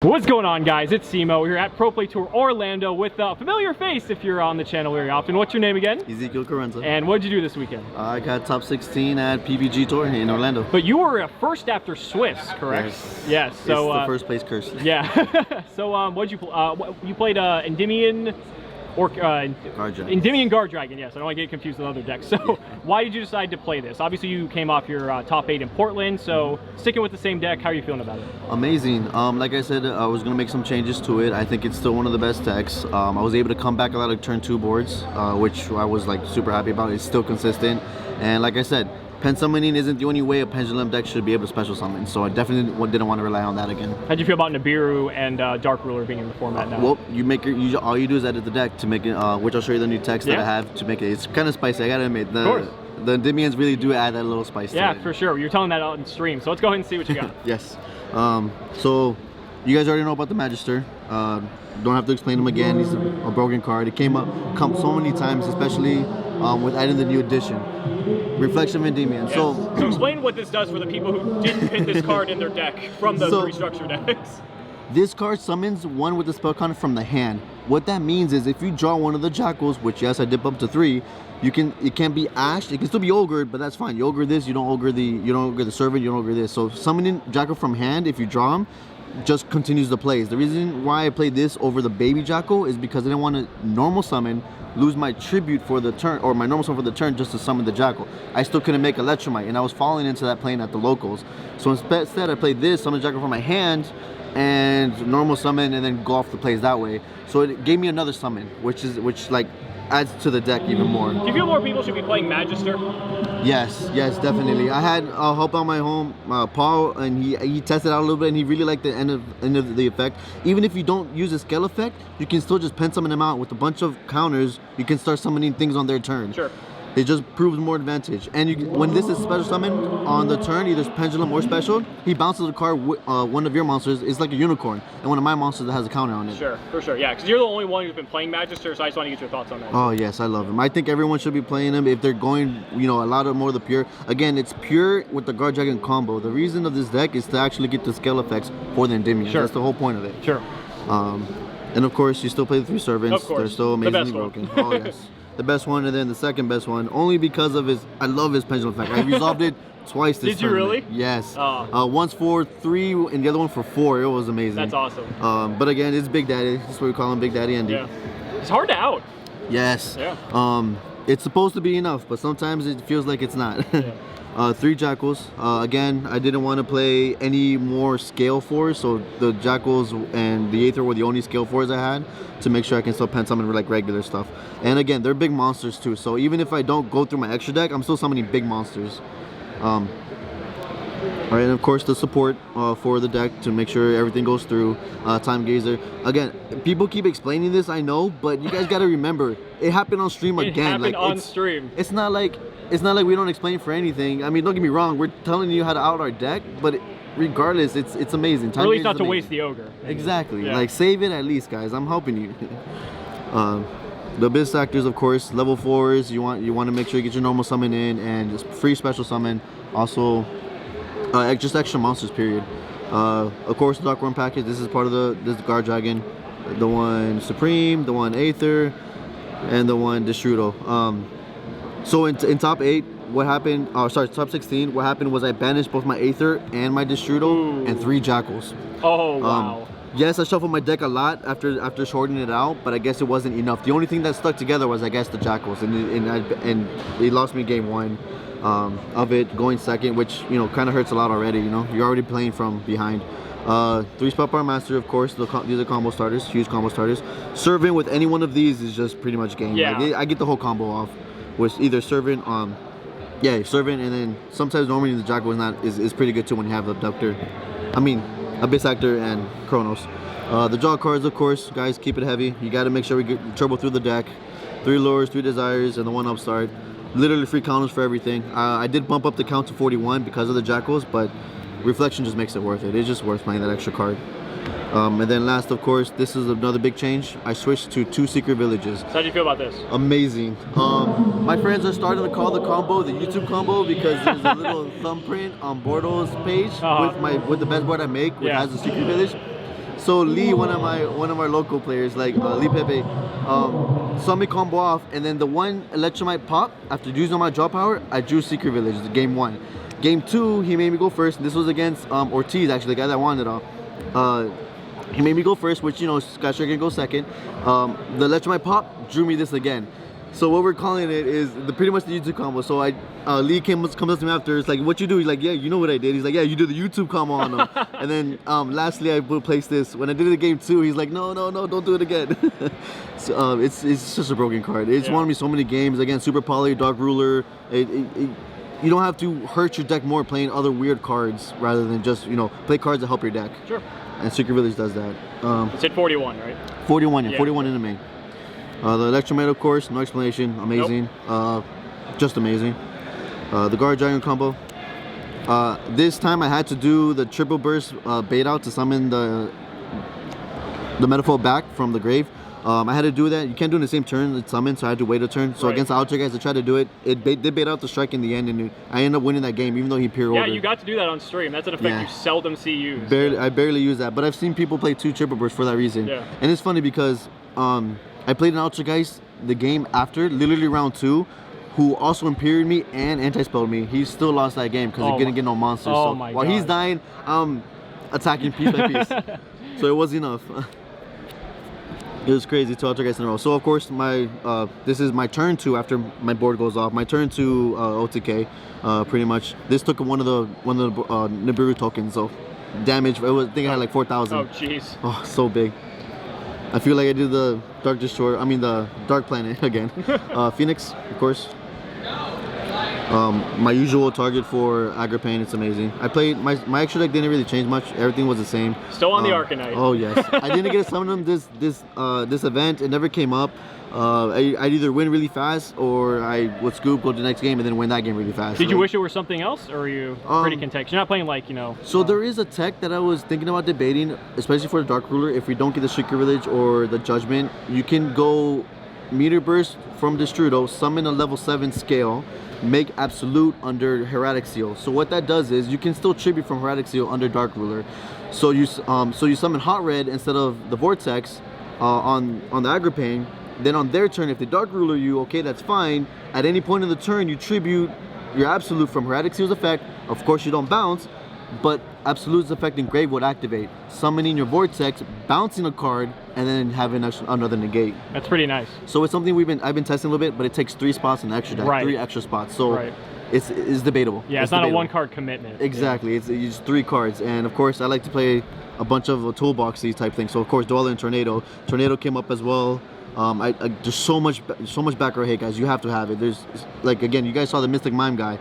What's going on, guys? It's Cimo. We're at Pro Play Tour Orlando with a familiar face if you're on the channel very often. What's your name again? Ezequiel Carranza. And what did you do this weekend? I got top 16 at PBG Tour in Orlando. But you were first after Swiss, correct? Yes. So it's the first place curse. Yeah. So what'd you you played Endymion or Endymion Guard Dragon? Yes. I don't want to get confused with other decks. So why did you decide to play this? Obviously, you came off your top 8 in Portland. So sticking with the same deck, how are you feeling about it? Amazing. Like I said, I was gonna make some changes to it. I think it's still one of the best decks. I was able to come back a lot of turn 2 boards, which I was like super happy about. It's still consistent, and like I said, pen summoning isn't the only way a pendulum deck should be able to special summon. So I definitely didn't want to rely on that again. How'd you feel about Nibiru and Dark Ruler being in the format now? Well, all you do is edit the deck to make it, which I'll show you the new text that I have to make it. It's kind of spicy. I gotta admit. The Endymions really do add that little spice to it. Yeah, for sure. You're telling that on stream, so let's go ahead and see what you got. Yes. So you guys already know about the Magister. Don't have to explain him again. He's a broken card. It came so many times, especially with adding the new edition. Reflection of Endymion. Yes. So explain what this does for the people who didn't hit this card in their deck from the three structure decks. This card summons one with the spell counter from the hand. What that means is if you draw one of the Jackals, which yes, I dip up to 3, it can be ashed. It can still be ogred, but that's fine. You ogre this, you don't ogre the servant, you don't ogre this. So summoning Jackal from hand, if you draw him, just continues the plays. The reason why I played this over the baby Jackal is because I didn't want to normal summon, lose my tribute for the turn, or my normal summon for the turn just to summon the Jackal. I still couldn't make Electromite, and I was falling into that plane at the locals. So instead I played this, summon Jackal from my hand, and normal summon, and then go off the plays that way. So it gave me another summon, which like adds to the deck even more. Do you feel more people should be playing Magister? Yes, definitely. I had help out my home, Paul, and he tested out a little bit, and he really liked the end of the effect. Even if you don't use a scale effect, you can still just pen summon them out with a bunch of counters. You can start summoning things on their turn. Sure. It just proves more advantage. And when this is special summon on the turn, either pendulum or special, he bounces a card. One of your monsters is like a unicorn, and one of my monsters that has a counter on it. Sure, for sure, yeah. Because you're the only one who's been playing Magister, so I just want to get your thoughts on that. Oh yes, I love him. I think everyone should be playing him if they're going, a lot more of the pure. Again, it's pure with the Guard Dragon combo. The reason of this deck is to actually get the scale effects for the Endymion. Sure. That's the whole point of it. Sure. And of course, you still play the 3 servants. Of course. They're still amazingly broken. Oh yes. The best one, and then the second best one, only because of I love his pendulum effect. I resolved it twice this Did you really? Yes. Once for 3 and the other one for 4. It was amazing. That's awesome. But again, it's Big Daddy. That's what we call him, Big Daddy Endy. Yeah. It's hard to out. Yes. Yeah. It's supposed to be enough, but sometimes it feels like it's not. Yeah. 3 Jackals. Again, I didn't want to play any more scale 4s, so the Jackals and the Aether were the only scale 4s I had to make sure I can still pen summon like regular stuff. And again, they're big monsters too, so even if I don't go through my extra deck, I'm still summoning big monsters. Alright, and of course the support for the deck to make sure everything goes through. Time Gazer. Again, people keep explaining this, I know, but you guys gotta remember, it happened on stream again. It happened on stream. It's not like we don't explain for anything. I mean, don't get me wrong, we're telling you how to out our deck, but regardless, it's amazing. Or at least not to waste the ogre. Exactly. Yeah. Like, save it at least, guys. I'm helping you. The Abyss Actors, of course, level 4s. You want to make sure you get your normal summon in, and just free special summon. Also, just extra monsters, period. Of course, the Dark Worm package. This is part of this Guard Dragon. The one Supreme, the one Aether, and the one Destrudo. So in top 8, what happened? Top 16. What happened was I banished both my Aether and my Destrudo and 3 Jackals. Oh wow. Yes, I shuffled my deck a lot after shorting it out, but I guess it wasn't enough. The only thing that stuck together was, I guess, the Jackals, and it lost me game 1 of it, going second, which kind of hurts a lot already. You're already playing from behind. 3 Spell Power Master, of course. These are combo starters, huge combo starters. Serving with any one of these is just pretty much game. Yeah. Like, I get the whole combo off with either Servant, Servant, and then sometimes normally the Jackal is pretty good too when you have Abductor. I mean, Abyss Actor and Chronos. The draw cards, of course, guys, keep it heavy. You got to make sure we get trouble through the deck. 3 Lures, 3 Desires, and the 1 Upstart. Literally free counters for everything. I did bump up the count to 41 because of the Jackals, but Reflection just makes it worth it. It's just worth playing that extra card. And then last, of course, this is another big change. I switched to 2 Secret Villages. So how do you feel about this? Amazing. My friends are starting to call the combo the YouTube combo because there's a little thumbprint on Bordeaux's page with the best board I make, which has a Secret Village. So Lee, one of our local players, like Lee Pepe, saw me combo off, and then the one Electromite pop, after using my draw power, I drew Secret Village, game 1. Game 2, he made me go first. This was against Ortiz, actually, the guy that won it all. He made me go first, which, you know, Sky Striker can go second. The Electromite pop drew me this again. So what we're calling it is pretty much the YouTube combo. So Lee comes up to me after. It's like, what you do? He's like, yeah, you know what I did. He's like, yeah, you did the YouTube combo on him. And then lastly, I placed this. When I did it in game 2, he's like, no, don't do it again. So it's just a broken card. It's won me so many games. Again, Super Poly, Dark Ruler. You don't have to hurt your deck more playing other weird cards rather than just, you know, play cards that help your deck. Sure. And Secret Village does that. It's at 41, right? 41, yeah. 41 in the main. The Electromite, of course, no explanation, amazing, just amazing. The Guard Dragon combo. This time I had to do the triple burst bait out to summon the Metaphor back from the grave. I had to do that. You can't do it in the same turn it's summoned, so I had to wait a turn. So against the Ultra guys, I tried to do it. It did bait out the strike in the end, and I ended up winning that game, even though he peer ordered. Yeah, you got to do that on stream. That's an effect you seldom see used. I barely use that, but I've seen people play 2 triple bursts for that reason. Yeah. And it's funny because I played an Ultra Geist the game after, literally round 2, who also imperied me and anti-spelled me. He still lost that game because he didn't get no monsters. So while he's dying, I'm attacking piece by piece. So it was enough. It was crazy, 2 Ultra Geist in a row. So of course, this is my turn 2 after my board goes off. My turn 2 OTK, pretty much. This took one of the Nibiru tokens, so damage. I think I had like 4,000. Oh jeez. Oh, so big. I feel like I did the Dark Destroyer, the Dark Planet again. Phoenix, of course. My usual target for Aggro Pain, it's amazing. I played, my extra deck didn't really change much. Everything was the same. Still on the Arcanite. Oh yes. I didn't get to summon them this event. It never came up. I'd either win really fast or I would scoop, go to the next game, and then win that game really fast. Did you wish it were something else, or are you pretty content? You're not playing like, you know... So there is a tech that I was thinking about debating, especially for the Dark Ruler. If we don't get the Secret Village or the Judgment, you can go Meteor Burst from Destrudo, summon a level 7 scale, make Absolute under Heretic Seal. So what that does is you can still tribute from Heretic Seal under Dark Ruler. So you summon Hot Red instead of the Vortex on the Aggro Pain. Then on their turn, if they Dark Ruler you, okay, that's fine. At any point in the turn, you tribute your Absolute from Heretic Seal's effect. Of course, you don't bounce, but Absolute's effect in Grave would activate, summoning your Vortex, bouncing a card, and then having another negate. That's pretty nice. So it's something I've been testing a little bit, but it takes 3 spots in the extra deck, 3 extra spots. So it's debatable. Yeah, it's not debatable. A 1-card commitment. Exactly, it's just 3 cards, and of course I like to play a bunch of toolboxy type things. So of course Dweller and Tornado. Tornado came up as well. There's so much back row hate, guys. You have to have it. There's like, again, you guys saw the Mystic Mime guy.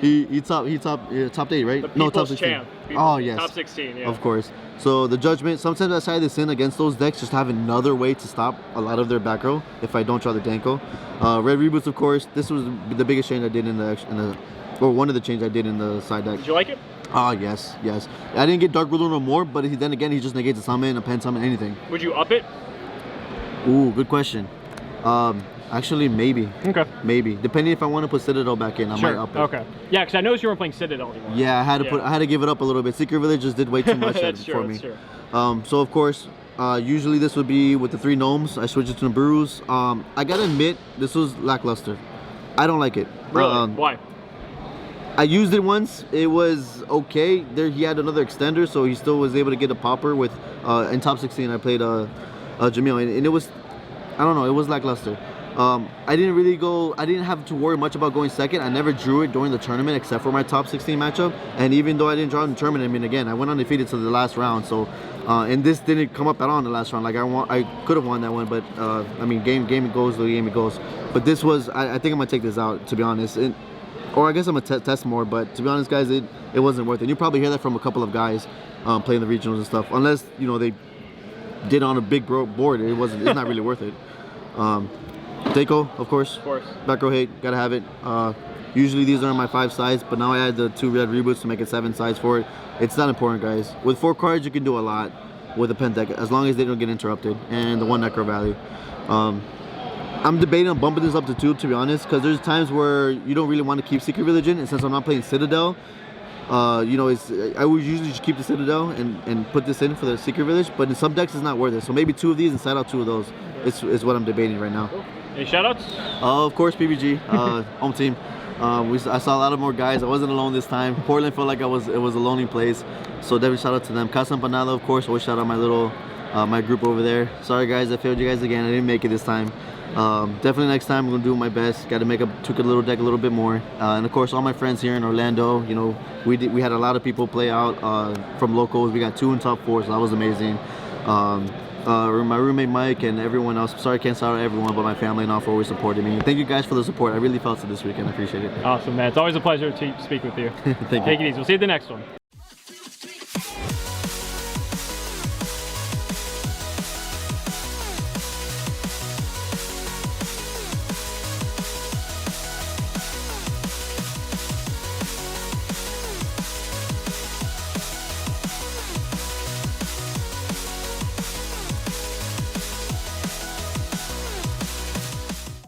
he top 8, right? No, top 16. Champ. Oh yes, top 16. Yeah. Of course. So the Judgment. Sometimes I side this in against those decks, just have another way to stop a lot of their back row if I don't draw the Danko. Red Reboots, of course. This was the biggest change I did or one of the changes I did in the side deck. Did you like it? Oh yes. I didn't get Dark Ruler no more, but then again, he just negates a summon, a pen summon, anything. Would you up it? Ooh, good question. Actually, maybe. Okay. Maybe, depending if I want to put Citadel back in, I might up it. Okay. Yeah, because I noticed you weren't playing Citadel anymore. Yeah, I had to give it up a little bit. Secret Village just did way too much for me. True. So of course, usually this would be with the 3 gnomes. I switched it to the Burus. I gotta admit, this was lackluster. I don't like it. Really? Why? I used it once. It was okay. He had another extender, so he still was able to get a popper with. In top 16, I played Jamil, and it was, I don't know, it was lackluster. I didn't have to worry much about going second. I never drew it during the tournament except for my top 16 matchup, and even though I didn't draw in the tournament, I mean, again, I went undefeated to the last round, so and this didn't come up at all in the last round. Like I could have won that one, but I mean, game it goes, the game it goes. But this was, I think I'm gonna take this out, to be honest, or I guess I'm gonna test more, but to be honest, guys, it wasn't worth it. You probably hear that from a couple of guys playing the regionals and stuff, unless, you know, they did on a big board. It's not really worth it. Deco, of course. Back row hate, gotta have it. Usually these are my 5 sides, but now I add the 2 red reboots to make it 7 sides for it. It's not important, guys. With 4 cards, you can do a lot with a pen deck, as long as they don't get interrupted, and the 1 necro value. I'm debating on bumping this up to 2, to be honest, because there's times where you don't really want to keep Secret Village in, and since I'm not playing Citadel, You know, I would usually just keep the Citadel and put this in for the Secret Village, but in some decks it's not worth it. So maybe 2 of these and set out 2 of those. Is what I'm debating right now. Any shoutouts? Of course, PBG, home team. I saw a lot of more guys. I wasn't alone this time. Portland felt like it was a lonely place. So definitely shout out to them. Casa Empanada, of course. Always shout out my little my group over there. Sorry guys, I failed you guys again. I didn't make it this time. Definitely next time I'm gonna do my best. Got to tweak a little deck a little bit more. And of course, all my friends here in Orlando. You know, we had a lot of people play out from locals. We got 2 in top 4, so that was amazing. My roommate Mike and everyone else. Sorry I can't shout out everyone, but my family and all for always supporting me. Thank you guys for the support. I really felt it this weekend. I appreciate it. Awesome, man. It's always a pleasure to speak with you. Thank you. Take it easy. We'll see you at the next one.